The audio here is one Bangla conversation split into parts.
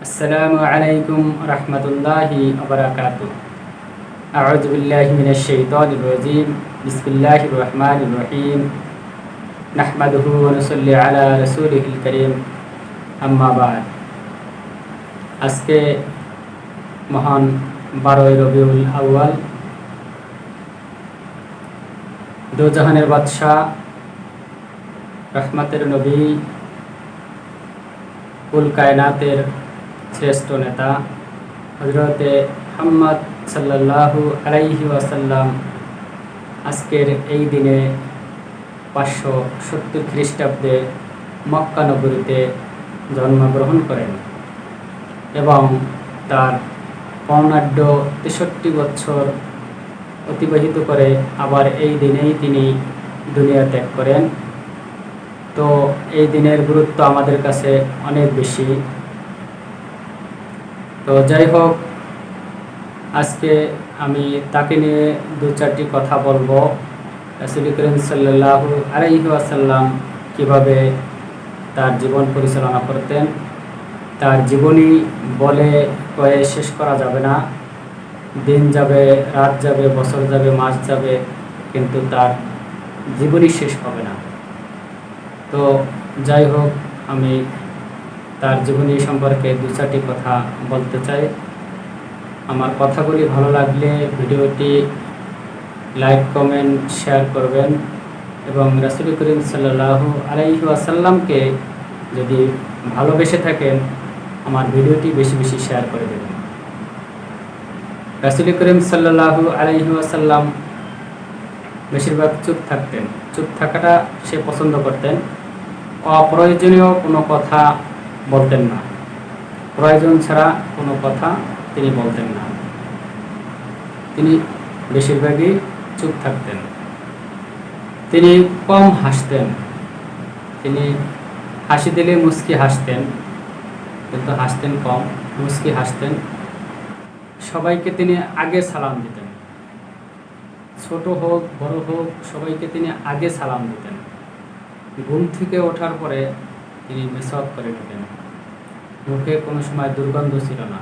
আসসালামু আলাইকুম রহমতুল্লাহি ওবারাকাতু। আউযু বিল্লাহি মিনাশ শাইতানির রাজীম। বিসমিল্লাহির রহমানির রহিম। নাহমাদুহু ওয়া নুসাল্লি আলা রাসূলিহিল কারীম। আম্মা বা'দ। আজকে মহান 12 রবিউল আউয়াল, দোজাহানের বাদশাহ, রহমতের নবী, কুল কায়নাতের শ্রেষ্ঠ নেতা হযরতে মুহাম্মদ সাল্লাল্লাহু আলাইহি ওয়াসাল্লাম আজকের এই দিনে 570 খ্রিস্টাব্দে মক্কা নগরীতে জন্মগ্রহণ করেন এবং তার পূর্ণাঢ্য 63 বছর অতিবাহিত করে আবার এই দিনেই তিনি দুনিয়া ত্যাগ করেন। তো এই দিনের গুরুত্ব আমাদের কাছে অনেক বেশি। তো যাই হোক, আজকে আমি তাকে নিয়ে দু চারটি কথা বলবো। রাসূল করিম সাল্লাল্লাহু আলাইহি ওয়াসাল্লাম কীভাবে তার জীবন পরিচালনা করতেন। তার জীবনী বলে কয়ে শেষ করা যাবে না। দিন যাবে, রাত যাবে, বছর যাবে, মাস যাবে, কিন্তু তার জীবনী শেষ হবে না। তো যাই হোক, আমি তার জীবনী সম্পর্কে দু চারটি কথা বলতে চাই। আমার কথাগুলি ভালো লাগলে ভিডিওটি লাইক, কমেন্ট, শেয়ার করবেন এবং রাসূল করিম সাল্লাল্লাহু আলাইহি ওয়াসাল্লামকে যদি ভালোবেসে থাকেন আমার ভিডিওটি বেশি বেশি শেয়ার করে দেবেন। রাসূল করিম সাল্লাল্লাহু আলাইহি ওয়াসাল্লাম বেশিরভাগ চুপ থাকতেন। চুপ থাকাটা সে পছন্দ করতেন। অপ্রয়োজনীয় কোনো কথা বলতেন না। প্রয়োজন ছাড়া কোনো কথা তিনি বলতেন না। তিনি বেশিরভাগই চুপ থাকতেন। তিনি কম হাসতেন। তিনি হাসি দিলে মুচকি হাসতেন, কিন্তু হাসতেন কম, মুচকি হাসতেন। সবাইকে তিনি আগে সালাম দিতেন। ছোট হোক বড় হোক সবাইকে তিনি আগে সালাম দিতেন। ঘুম থেকে ওঠার পরে তিনি মেসওয়াক করে নিতেন। মুখে কোনো সময় দুর্গন্ধ ছিল না।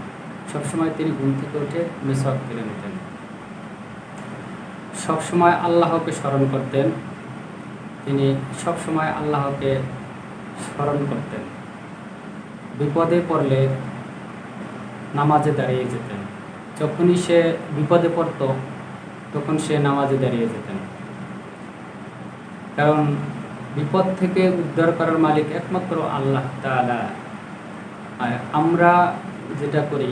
সবসময় তিনি ঘুম থেকে উঠে মেসওয়াক করে নিতেন। সবসময় আল্লাহকে স্মরণ করতেন। তিনি সবসময় আল্লাহকে স্মরণ করতেন। বিপদে পড়লে নামাজে দাঁড়িয়ে যেতেন। যখনই সে বিপদে পড়ত তখন সে নামাজে দাঁড়িয়ে যেতেন। কারণ বিপদ থেকে উদ্ধার করার মালিক একমাত্র আল্লাহ তাআলা। আর আমরা যেটা করি,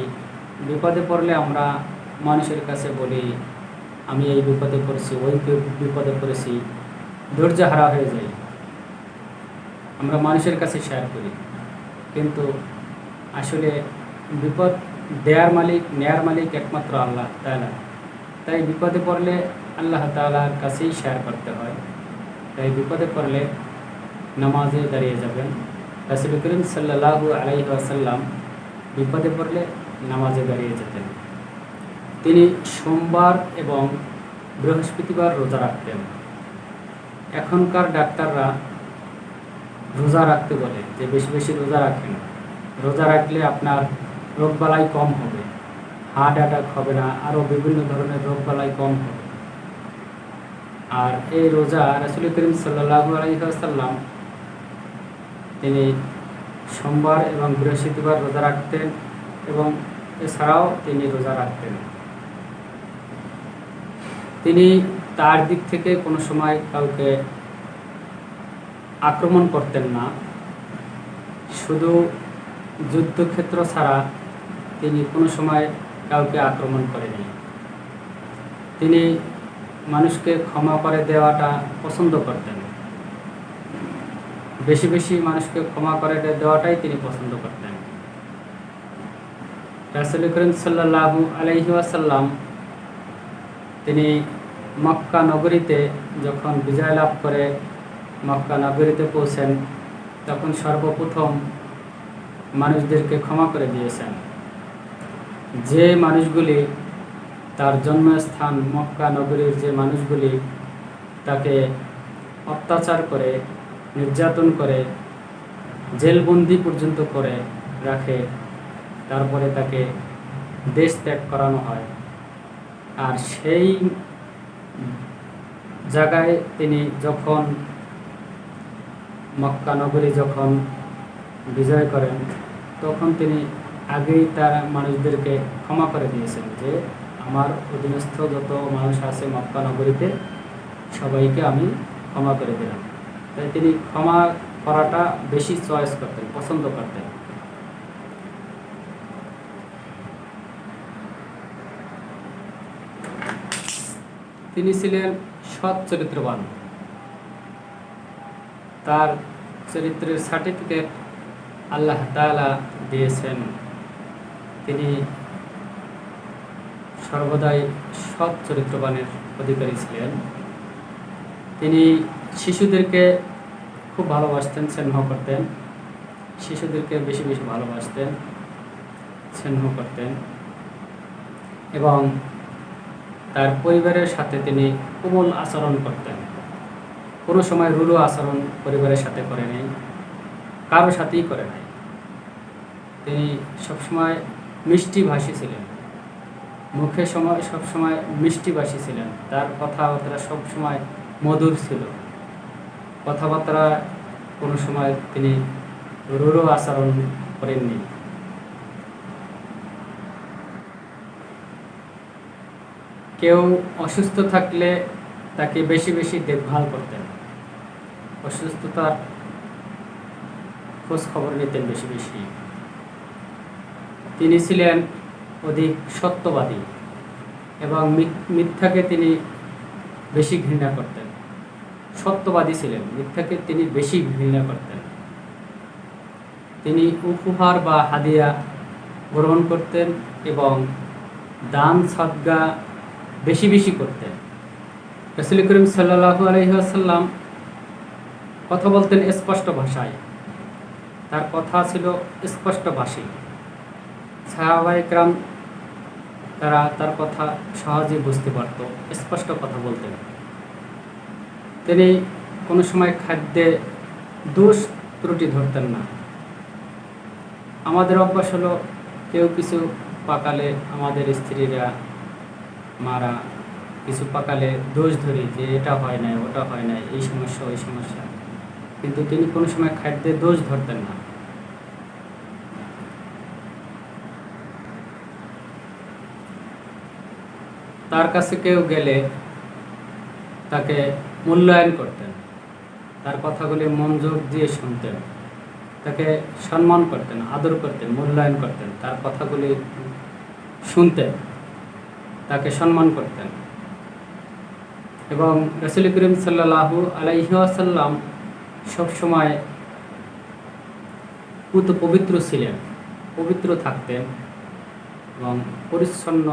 বিপদে পড়লে আমরা মানুষের কাছে বলি আমি এই বিপদে পড়েছি, ওই বিপদে পড়েছি, ধৈর্য হারা হয়ে যাই। আমরা মানুষের কাছে শেয়ার করি, কিন্তু আসলে বিপদ দেয়ার মালিক, নেয়ার মালিক একমাত্র আল্লাহ তাআলা। তাই বিপদে পড়লে আল্লাহ তাআলার কাছেই শেয়ার করতে হয়। তাই বিপদে পড়লে নামাজে দাঁড়িয়ে যাবেন। রাসূল করিম সাল্লাল্লাহু আলাইহি ওয়াসাল্লাম বিপদে পড়লে নামাজে দাঁড়িয়ে যেতেন। তিনি সোমবার এবং বৃহস্পতিবার রোজা রাখতেন। এখনকার ডাক্তাররা রোজা রাখতে বলে যে বেশি বেশি রোজা রাখেন। রোজা রাখলে আপনার রোগবালাই কম হবে, হার্ট অ্যাটাক হবে না, আরও বিভিন্ন ধরনের রোগবালাই কম হবে। আর এই রোজা রাসূল করিম সাল্লাল্লাহু আলাইহি ওয়াসাল্লাম তিনি সোমবার এবং বৃহস্পতিবার রোজা রাখতেন এবং এছাড়াও তিনি রোজা রাখতেন। তিনি তার দিক থেকে কোনো সময় কাউকে আক্রমণ করতেন না। শুধু যুদ্ধক্ষেত্র ছাড়া তিনি কোনো সময় কাউকে আক্রমণ করেনি। তিনি মানুষকে ক্ষমা করে দেওয়াটা পছন্দ করতেন। বেশি বেশি মানুষকে ক্ষমা করে দেওয়াটাই তিনি পছন্দ করতেন। রাসূল করিম সাল্লাল্লাহু আলাইহি ওয়াসাল্লাম তিনি মক্কা নগরীতে যখন বিজয় লাভ করে মক্কা নগরীতে পৌঁছেন, তখন সর্বপ্রথম মানুষদেরকে ক্ষমা করে দিয়েছেন। যে মানুষগুলি তার জন্মস্থান মক্কা নগরীর যে মানুষগুলি তাকে অত্যাচার করে, নির্যাতন করে, জেলবন্দি পর্যন্ত করে রাখে, তারপরে তাকে দেশ ত্যাগ করানো হয়। আর সেই জায়গায় তিনি যখন মক্কা নগরী যখন বিজয় করেন, তখন তিনি আগেই তার মানুষদেরকে ক্ষমা করে দিয়েছেন যে আমার অধীনস্থ যত মানুষ আছে মক্কা নগরীতে সবাইকে আমি ক্ষমা করে দিলাম। তাই তিনি ক্ষমা করাটা বেশি চয়েস করতেন, পছন্দ করতেন। তিনি ছিলেন সৎ চরিত্রবান। তার চরিত্রের সার্টিফিকেট আল্লাহ তাআলা দিয়েছেন। তিনি সর্বদাই সৎ চরিত্রবানের অধিকারী ছিলেন। তিনি শিশুদেরকে খুব ভালোবাসতেন, স্নেহ করতেন। শিশুদেরকে বেশি বেশি ভালোবাসতেন, স্নেহ করতেন এবং তার পরিবারের সাথে তিনি কোমল আচরণ করতেন। কোনো সময় রূঢ় আচরণ পরিবারের সাথে করে নাই, কারো সাথেই করে নাই। তিনি সবসময় মিষ্টিভাষী ছিলেন, মুখে সবসময় মিষ্টিভাষী ছিলেন। তার কথাবার্তা সবসময় মধুর ছিল। কথাবার্তা কোনো সময় তিনি রূঢ় আচরণ করেননি। কেউ অসুস্থ থাকলে তাকে বেশি বেশি দেখভাল করতেন, অসুস্থতার খোঁজ খবর নিতেন বেশি বেশি। তিনি ছিলেন অধিক সত্যবাদী এবং মিথ্যাকে তিনি বেশি ঘৃণা করতেন। সত্যবাদী ছিলেন, মিথ্যাকে তিনি বেশি ঘৃণা করতেন। তিনি উপহার বা হাদিয়া গ্রহণ করতেন এবং দান সাদগা বেশি বেশি করতেন। রাসূল করিম সাল্লাল্লাহু আলাইহি ওয়াসাল্লাম কথা বলতেন স্পষ্ট ভাষায়। তার কথা ছিল স্পষ্টভাষী। সাহাবায়ে কেরাম তারা তার কথা সহজেই বুঝতে পারত, স্পষ্ট কথা বলতেন। তিনি কোনো সময় খাদ্যে দোষ ত্রুটি ধরতেন না। আমাদের অভ্যাস হলো কেউ কিছু পাকালে আমাদের স্ত্রীরা মারা কিছু পাকালে দোষ ধরি যে এটা হয় নাই, ওটা হয় নাই, এই সমস্যা ওই সমস্যা। কিন্তু তিনি কোনো সময় খাদ্যে দোষ ধরতেন না। তার কাছে কেউ গেলে তাকে মূল্যায়ন করতেন, তার কথাগুলি মনোযোগ দিয়ে শুনতেন, তাকে সম্মান করতেন, আদর করতেন, মূল্যায়ন করতেন, তার কথাগুলি শুনতেন, তাকে সম্মান করতেন। এবং রাসূল করিম সাল্লাল্লাহু আলাইহি ওয়াসাল্লাম সবসময় পবিত্র ছিলেন, পবিত্র থাকতেন এবং পরিচ্ছন্ন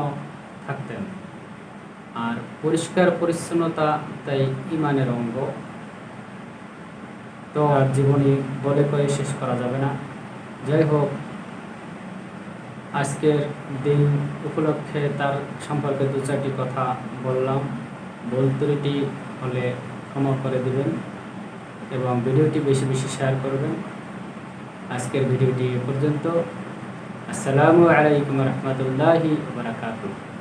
থাকতেন। আর পরিষ্কার পরিচ্ছন্নতা তাই ঈমানের অঙ্গ। তো জীবনী বলে কয়ে শেষ করা যাবে না। যাই হোক, আজকের দিন উপলক্ষে তার সম্পর্কে দু চারটি কথা বললাম। ভুল ত্রুটি হলে ক্ষমা করে দিবেন এবং ভিডিওটি বেশি বেশি শেয়ার করবেন। আজকের ভিডিওটি এ পর্যন্ত। আসসালামু আলাইকুম ওয়া রাহমাতুল্লাহি ওয়া বারাকাতুহু।